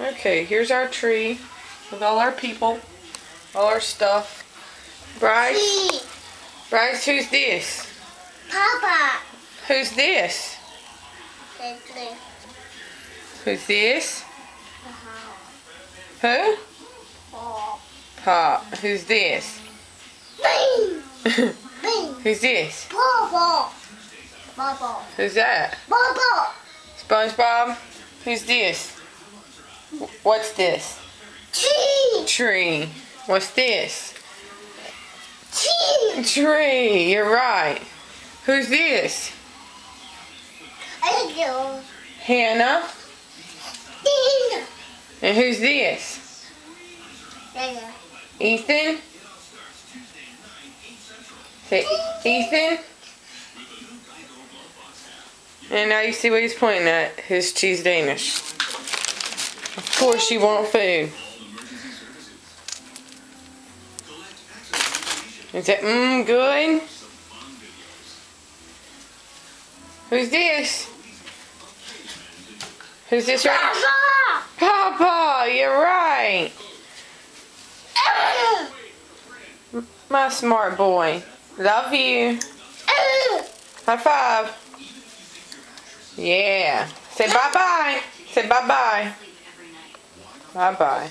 Okay, here's our tree with all our people, all our stuff. Bryce? Bryce, who's this? Papa. Who's this? Who's this? Who? Pop. Who's this? Who's this? Papa. Papa. Who's that? Papa. SpongeBob? Who's this? What's this? Tree. Tree. What's this? Tree. Tree. You're right. Who's this? Angel. Hannah. Ding. And who's this? Dada. Ethan? Say Ethan? And now you see what he's pointing at, his cheese Danish. Of course you want food. Is it good? Who's this? Who's this right? Papa. Papa, you're right. My smart boy. Love you. High five. Yeah. Say bye-bye. Say bye-bye. Bye-bye.